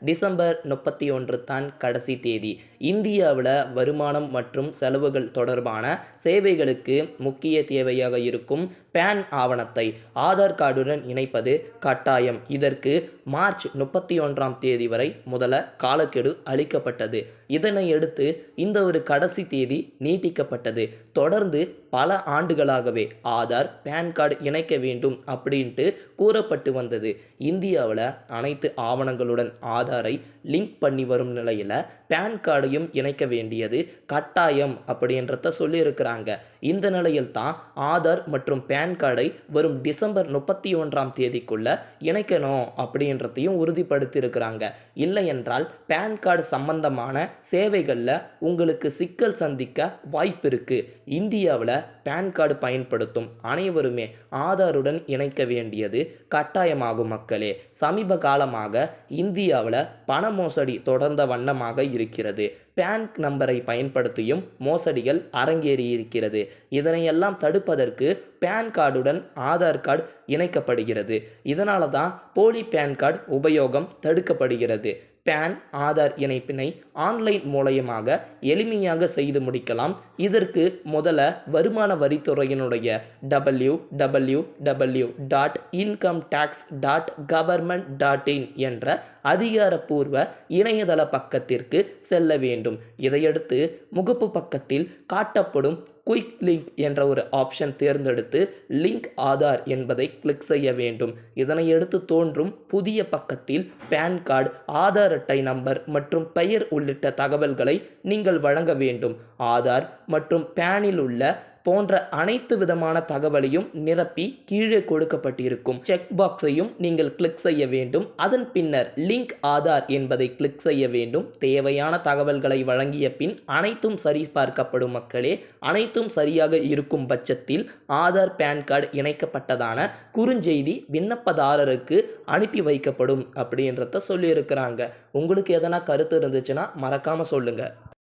December 31 தான் கடைசி தேதி. இந்தியாவில் வருமானம் மற்றும் செலவுகள் தொடர்பான சேவைகளுக்கு முக்கிய தேவையாக இருக்கும் பேன் ஆவணத்தை ஆதார் கார்டுடன் இணைப்பது கட்டாயம். இதற்கு மார்ச் 31ஆம் தேதி வரை முதல காலக்கெடு அளிக்கப்பட்டது. இதனையடுத்து இந்த ஒரு கடைசி தேதி நீட்டிக்கப்பட்டது. தொடர்ந்து பல ஆண்டுகளாகவே ஆதார் பேன் கார்டு இணைக்க வேண்டும் அப்படின்ட்டு கூறப்பட்டு வந்தது. இந்தியாவில் அனைத்து ஆவணங்களுடன் ஆதாரை லிங்க் பண்ணி வரும் நிலையில் பேன் கார்டையும் இணைக்க வேண்டியது கட்டாயம் அப்படின்றத சொல்லியிருக்கிறாங்க. இந்த நிலையில் தான் ஆதார் மற்றும் பேன் கார்டை வரும் டிசம்பர் 31ஆம் தேதிக்குள்ள இணைக்கணும் அப்படின்றதையும் உறுதிப்படுத்தியிருக்கிறாங்க. இல்லை என்றால் பேன் கார்டு சம்பந்தமான சேவைகளில் உங்களுக்கு சிக்கல் சந்திக்க வாய்ப்பு இருக்கு. இந்தியாவில் பேன் கார்டு பயன்படுத்தும் அனைவருமே ஆதாருடன் இணைக்க வேண்டியது கட்டாயமாகும் மக்களே. சமீப காலமாக இந்தியாவில் பண மோசடி தொடர்ந்த வண்ணமாக இருக்கிறது. பேன் நம்பரை பயன்படுத்தியும் மோசடிகள் அரங்கேறியிருக்கிறது. இதனையெல்லாம் தடுப்பதற்கு பேன் கார்டுடன் ஆதார் கார்டு இணைக்கப்படுகிறது. இதனால தான் போலி பேன் கார்டு உபயோகம் தடுக்கப்படுகிறது. பேன் ஆதார் இணைப்பினை ஆன்லைன் மூலயமாக எளிமையாக செய்து முடிக்கலாம். இதற்கு முதல்ல வருமான வரித்துறையினுடைய www.incometax.government.in என்ற அதிகாரப்பூர்வ இணையதள பக்கத்திற்கு செல்ல வேண்டும். இதையடுத்து முகப்பு பக்கத்தில் காட்டப்படும் குயிக் லிங்க் என்ற ஒரு ஆப்ஷன் தேர்ந்தெடுத்து லிங்க் ஆதார் என்பதை கிளிக் செய்ய வேண்டும். இதனையடுத்து தோன்றும் புதிய பக்கத்தில் பேன் கார்டு, ஆதார் அட்டை நம்பர் மற்றும் பெயர் உள்ளிட்ட தகவல்களை நீங்கள் வழங்க வேண்டும். ஆதார் மற்றும் பேனில் உள்ள போன்ற அனைத்து விதமான தகவலையும் நிரப்பி கீழே கொடுக்கப்பட்டிருக்கும் செக் பாக்ஸையும் நீங்கள் கிளிக் செய்ய வேண்டும். அதன் பின்னர் லிங்க் ஆதார் என்பதை கிளிக் செய்ய வேண்டும். தேவையான தகவல்களை வழங்கிய பின் அனைத்தும் சரிபார்க்கப்படும் மக்களே. அனைத்தும் சரியாக இருக்கும் பட்சத்தில் ஆதார் பேன் கார்டு இணைக்கப்பட்டதான குறுஞ்செய்தி விண்ணப்பதாரருக்கு அனுப்பி வைக்கப்படும் அப்படின்றத சொல்லியிருக்கிறாங்க. உங்களுக்கு எதனா கருத்து இருந்துச்சுன்னா மறக்காம சொல்லுங்க.